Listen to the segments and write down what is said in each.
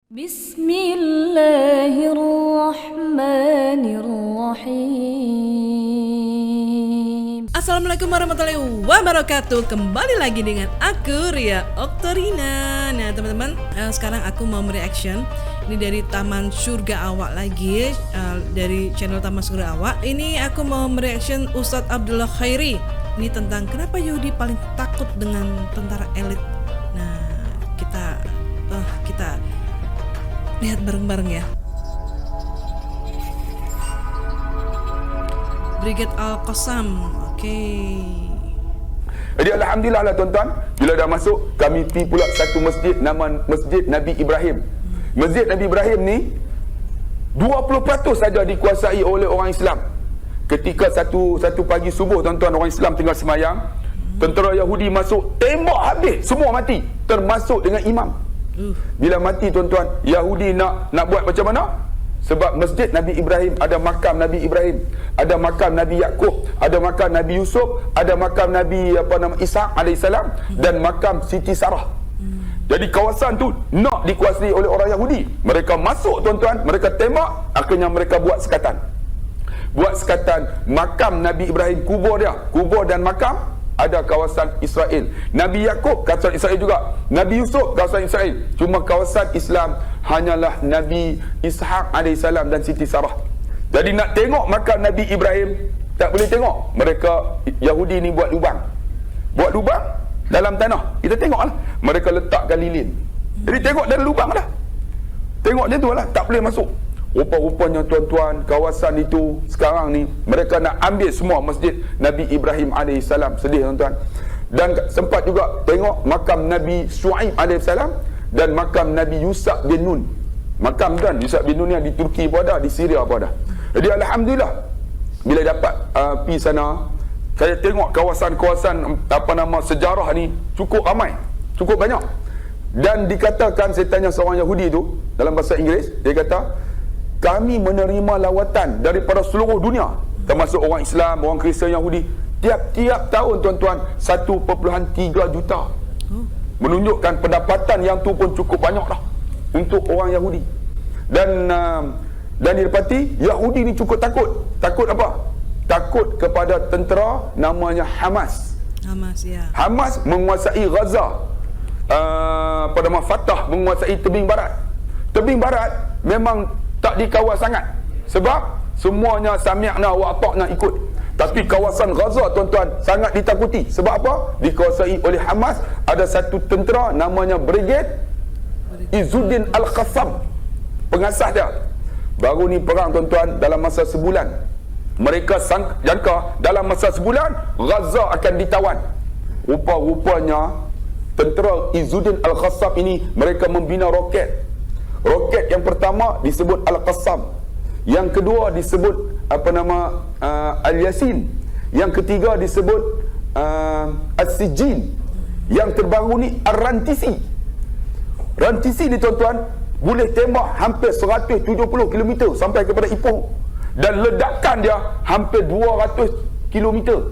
Bismillahirrahmanirrahim. Assalamualaikum warahmatullahi wabarakatuh. Kembali lagi dengan aku Ria Oktorina. Nah teman-teman, sekarang aku mau mereaction. Ini dari Taman Surga Awak lagi, dari channel Taman Surga Awak. Ini aku mau mereaction Ustadz Abdullah Khairi. Ini tentang kenapa Yahudi paling takut dengan tentara elit. Nah kita lihat bareng-bareng ya. Brigade Al-Qassam. Oke. Jadi alhamdulillah lah tuan-tuan, bila dah masuk kami pergi pula satu masjid, nama Masjid Nabi Ibrahim. Masjid Nabi Ibrahim ni 20% saja dikuasai oleh orang Islam. Ketika satu pagi subuh tuan-tuan, orang Islam tinggal semayang, tentera Yahudi masuk, tembak habis, semua mati, termasuk dengan imam. Bila mati tuan-tuan, Yahudi nak buat macam mana? Sebab Masjid Nabi Ibrahim ada makam Nabi Ibrahim, ada makam Nabi Yaqub, ada makam Nabi Yusuf, ada makam Nabi Ishaq alaihissalam dan makam Siti Sarah. Jadi kawasan tu nak dikuasai oleh orang Yahudi. Mereka masuk tuan-tuan, mereka tembak, akhirnya mereka buat sekatan. Makam Nabi Ibrahim, kubur dia, kubur dan makam ada kawasan Israel. Nabi Yaqub kawasan Israel juga. Nabi Yusuf kawasan Israel. Cuma kawasan Islam hanyalah Nabi Ishaq alaihissalam dan Siti Sarah. Jadi nak tengok makam Nabi Ibrahim tak boleh tengok. Mereka Yahudi ni buat lubang dalam tanah. Kita tengoklah. Mereka letakkan lilin. Jadi tengok dalam lubang dah. Tengok dia tu lah, tak boleh masuk. Rupa-rupanya tuan-tuan, kawasan itu sekarang ni mereka nak ambil semua Masjid Nabi Ibrahim alaihissalam. Sedih tuan-tuan. Dan sempat juga tengok makam Nabi Shu'aib alaihissalam dan makam Nabi Yusuf bin Nun. Makam kan Yusuf bin Nun yang di Turki pun ada, di Syria pun ada. Jadi alhamdulillah bila dapat pergi sana, saya tengok kawasan-kawasan sejarah ni cukup ramai, cukup banyak. Dan dikatakan, saya tanya seorang Yahudi tu dalam bahasa Inggeris, dia kata kami menerima lawatan daripada seluruh dunia, termasuk orang Islam, orang Kristian, Yahudi. Tiap-tiap tahun tuan-tuan 1.3 juta. Menunjukkan pendapatan yang tu pun cukup banyak dah untuk orang Yahudi. Dan didapati Yahudi ni cukup takut. Takut apa? Takut kepada tentera namanya Hamas. Ya. Hamas menguasai Gaza. Fatah menguasai tebing barat. Tebing barat memang tak dikawal sangat, sebab semuanya sami'na wa ata'na ikut. Tapi kawasan Gaza tuan-tuan sangat ditakuti. Sebab apa? Dikuasai oleh Hamas. Ada satu tentera namanya Brigade Izzuddin Al-Qassam, pengasas dia. Baru ni perang tuan-tuan dalam masa sebulan. Mereka jangka dalam masa sebulan Gaza akan ditawan. Rupa-rupanya tentera Izzuddin Al-Qassam ini mereka membina roket. Roket yang pertama disebut Al-Qassam, yang kedua disebut Al-Yasin, yang ketiga disebut As-Sijin, yang terbaru ni Ar-Rantisi. Rantisi ni tuan-tuan boleh tembak hampir 170 km sampai kepada Ipoh, dan ledakan dia hampir 200 km.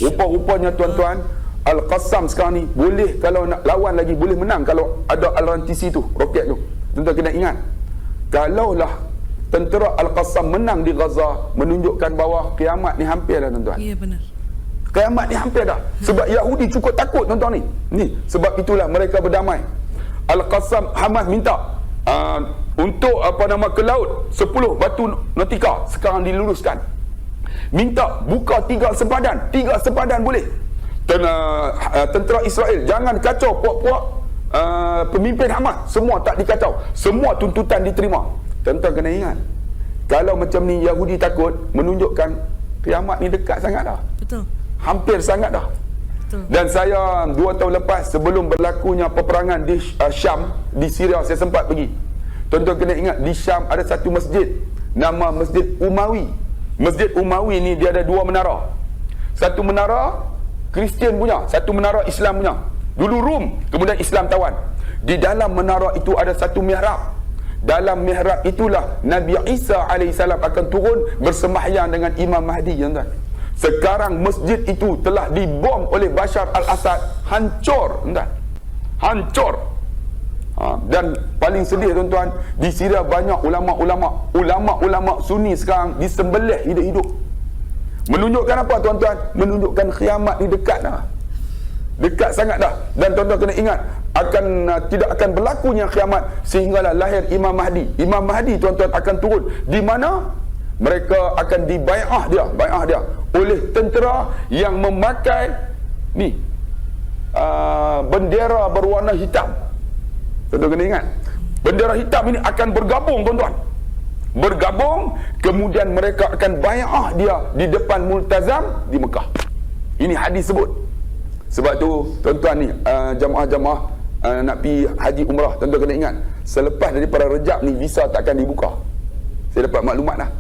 Rupa-rupanya tuan-tuan Al-Qassam sekarang ni boleh, kalau nak lawan lagi boleh menang kalau ada Al-Rantisi tu, roket tu. Tuan-tuan kena ingat, kalaulah tentera Al-Qassam menang di Gaza, menunjukkan bahawa kiamat ni hampir dah tuan-tuan. Ya benar. Kiamat ni hampir dah. Sebab Yahudi cukup takut tuan-tuan ni. Sebab itulah mereka berdamai. Al-Qassam, Hamas minta untuk ke laut 10 batu nautika sekarang diluluskan. Minta buka 3 sempadan boleh. Tentera Israel jangan kacau puak-puak pemimpin Hamas, semua tak dikacau, semua tuntutan diterima. Tuan-tuan kena ingat, kalau macam ni Yahudi takut, menunjukkan kiamat ni dekat sangat dah. Betul. Hampir sangat dah. Betul. Dan saya 2 tahun lepas sebelum berlakunya peperangan di Syam, di Syria, saya sempat pergi. Tuan-tuan kena ingat, di Syam ada satu masjid nama Masjid Umawi. Masjid Umawi ni dia ada 2 menara. Satu menara Kristian punya, satu menara Islam punya. Dulu Rom, kemudian Islam tawan. Di dalam menara itu ada satu mihrab. Dalam mihrab itulah Nabi Isa alaihissalam akan turun bersembahyang dengan Imam Mahdi, tuan-tuan. Sekarang masjid itu telah dibom oleh Bashar al-Assad, hancur, tuan-tuan. Hancur. Dan paling sedih tuan-tuan, di Syria banyak ulama-ulama Sunni sekarang disembelih hidup-hidup. Menunjukkan apa tuan-tuan? Menunjukkan kiamat ni dekat dah. Dekat sangat dah. Dan tuan-tuan kena ingat, tidak akan berlakunya kiamat sehinggalah lahir Imam Mahdi. Imam Mahdi tuan-tuan akan turun di mana mereka akan dibai'ah dia oleh tentera yang memakai ni bendera berwarna hitam. Tuan-tuan kena ingat, bendera hitam ini akan bergabung tuan-tuan. Bergabung, kemudian mereka akan bai'ah dia di depan Multazam di Mekah. Ini hadis sebut. Sebab tu tuan-tuan ni jamaah-jamaah nak pergi haji umrah, tuan-tuan kena ingat, selepas daripada Rejab ni visa takkan dibuka. Saya dapat maklumat dah.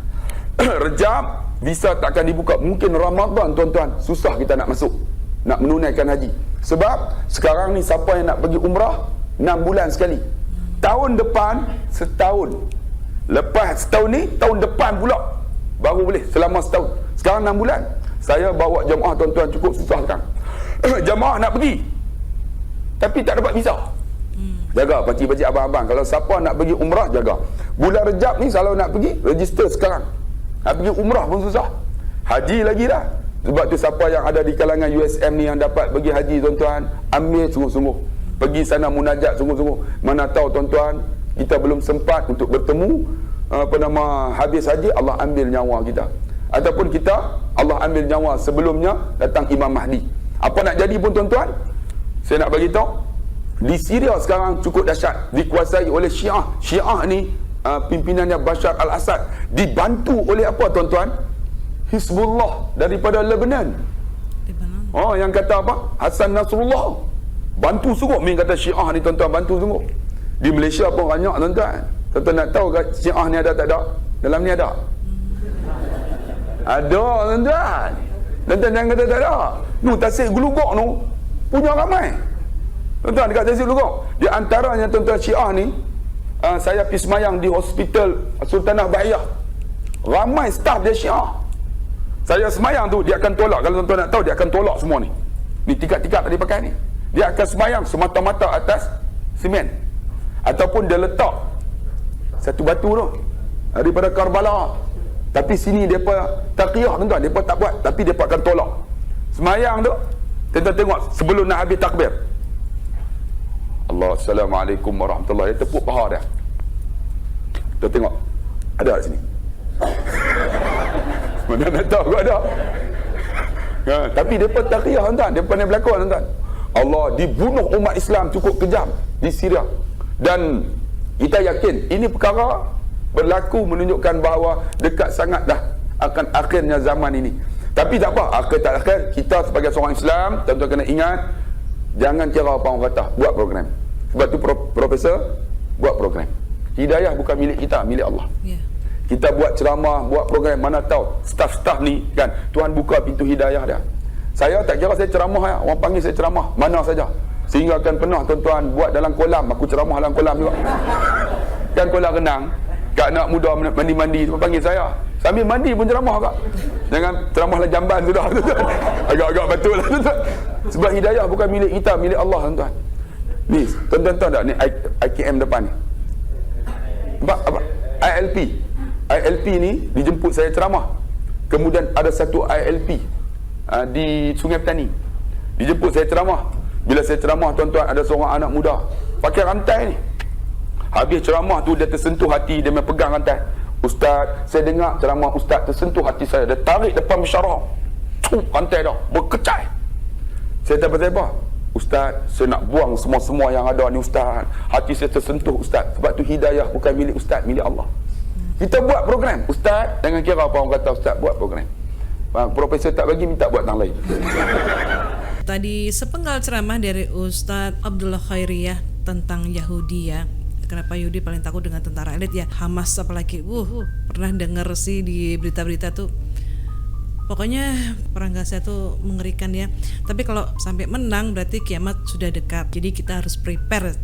Rejab visa takkan dibuka. Mungkin Ramadan tuan-tuan susah kita nak masuk, nak menunaikan haji. Sebab sekarang ni siapa yang nak pergi umrah 6 bulan sekali. Tahun depan setahun. Lepas setahun ni, tahun depan pula baru boleh selama setahun. Sekarang 6 bulan. Saya bawa jemaah tuan-tuan cukup susah sekarang. Jemaah nak pergi tapi tak dapat visa. Jaga pakcik-pakcik, abang-abang, kalau siapa nak pergi umrah jaga. Bulan Rejab ni kalau nak pergi, register sekarang. Nak pergi umrah pun susah, haji lagi dah. Sebab tu siapa yang ada di kalangan USM ni yang dapat pergi haji tuan-tuan, ambil sungguh-sungguh. Pergi sana munajat sungguh-sungguh. Mana tahu tuan-tuan, kita belum sempat untuk bertemu, habis haji Allah ambil nyawa kita. Ataupun kita, Allah ambil nyawa sebelumnya datang Imam Mahdi. Apa nak jadi pun tuan-tuan, saya nak bagi tahu, di Syria sekarang cukup dahsyat, dikuasai oleh Syiah. Syiah ni pimpinannya Bashar al-Assad, dibantu oleh apa tuan-tuan? Hizbullah daripada Lebanon. Oh, yang kata apa? Hassan Nasrullah. Bantu sungguh. Min kata Syiah ni tuan-tuan, bantu sungguh. Di Malaysia pun banyak tuan-tuan. Tuan-tuan nak tahu ke Syiah ni ada tak ada? Dalam ni ada. Ada tuan-tuan. Tuan-tuan jangan kata tak ada. Tasik Gelugok tu punya ramai. Tuan-tuan dekat Tasik Gelugok. Di antaranya tuan-tuan Syiah ni, saya pergi semayang di hospital Sultanah Bahiyah. Ramai staf dia Syiah. Saya semayang tu, dia akan tolak. Kalau tuan-tuan nak tahu, dia akan tolak semua ni. Ni tikap-tikap tadi pakai ni. Dia akan semayang semata-mata atas simen. Ataupun dia letak satu batu tu daripada Karbala. Tapi sini mereka taqiyah tuan-tuan, mereka tak buat, tapi mereka akan tolak. Semayang tu, tuan-tuan tengok sebelum nak habis takbir, Allah, Assalamualaikum warahmatullahi, dia tepuk paha dia. Tuan tengok, ada kat sini. Mana nak tahu kau ada. Tapi mereka taqiyah tuan-tuan, mereka pandai berlakon tuan-tuan. Allah, dibunuh umat Islam cukup kejam di Syria. Dan kita yakin ini perkara berlaku menunjukkan bahawa dekat sangat dah akan akhirnya zaman ini. Tapi tak apa, akhir tak akhir, kita sebagai seorang Islam, tuan-tuan kena ingat, jangan kira apa orang kata, buat program. Sebab tu Profesor buat program. Hidayah bukan milik kita, milik Allah. Kita buat ceramah, buat program, mana tahu staf-staf ni kan, Tuhan buka pintu hidayah dia. Saya tak kira saya ceramah ya, orang panggil saya ceramah mana saja. Sehingga akan pernah tuan-tuan buat dalam kolam, aku ceramah dalam kolam juga. Kan kolam renang, kat anak muda mandi-mandi tu panggil saya. Sambil mandi pun ceramah kak. Jangan ceramahlah jamban sudah tuan-tuan. Agak-agak betul lah tuan-tuan. Sebab hidayah bukan milik kita, milik Allah tuan-tuan. Ni, tuan-tuan tahu tak ni IKM depan ni? Apa? ILP. ILP ni dijemput saya ceramah. Kemudian ada satu ILP di Sungai Petani. Dijemput saya ceramah. Bila saya ceramah tuan-tuan, ada seorang anak muda pakai rantai ni. Habis ceramah tu dia tersentuh hati, dia main pegang rantai. Ustaz, saya dengar ceramah Ustaz tersentuh hati saya. Dia tarik depan musyawarah. Rantai dah berkecai. Saya tak pasal apa? Ustaz, saya nak buang semua-semua yang ada ni Ustaz. Hati saya tersentuh Ustaz. Sebab tu hidayah bukan milik Ustaz, milik Allah. Kita buat program. Ustaz, jangan kira apa orang kata Ustaz, buat program. Profesor tak bagi, minta buat tang lain. Tadi sepenggal ceramah dari Ustadz Abdullah Khairiyah tentang Yahudi ya. Kenapa Yahudi paling takut dengan tentara elit ya, Hamas apalagi. Pernah dengar sih di berita-berita tuh. Pokoknya perang Gaza tuh mengerikan ya. Tapi kalau sampai menang berarti kiamat sudah dekat. Jadi kita harus prepare.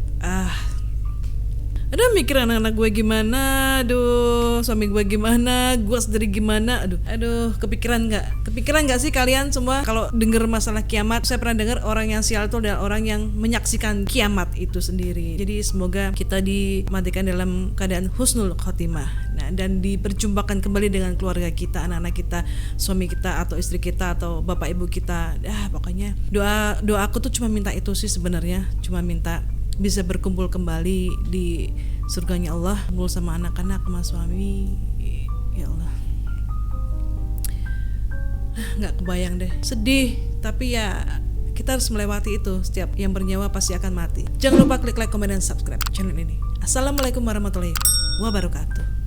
Aduh, mikir anak-anak gue gimana, aduh suami gue gimana, gue sendiri gimana, aduh kepikiran nggak sih kalian semua kalau denger masalah kiamat? Saya pernah dengar orang yang sial itu adalah orang yang menyaksikan kiamat itu sendiri. Jadi semoga kita dimatikan dalam keadaan husnul khotimah, nah, dan diperjumpakan kembali dengan keluarga kita, anak-anak kita, suami kita atau istri kita atau bapak ibu kita. Pokoknya doa aku tuh cuma minta itu sih sebenarnya, cuma minta bisa berkumpul kembali di surganya Allah, kumpul sama anak-anak, sama suami. Ya Allah, nggak kebayang deh, sedih, tapi ya kita harus melewati itu. Setiap yang bernyawa pasti akan mati. Jangan lupa klik like, komen, dan subscribe channel ini. Assalamualaikum warahmatullahi wabarakatuh.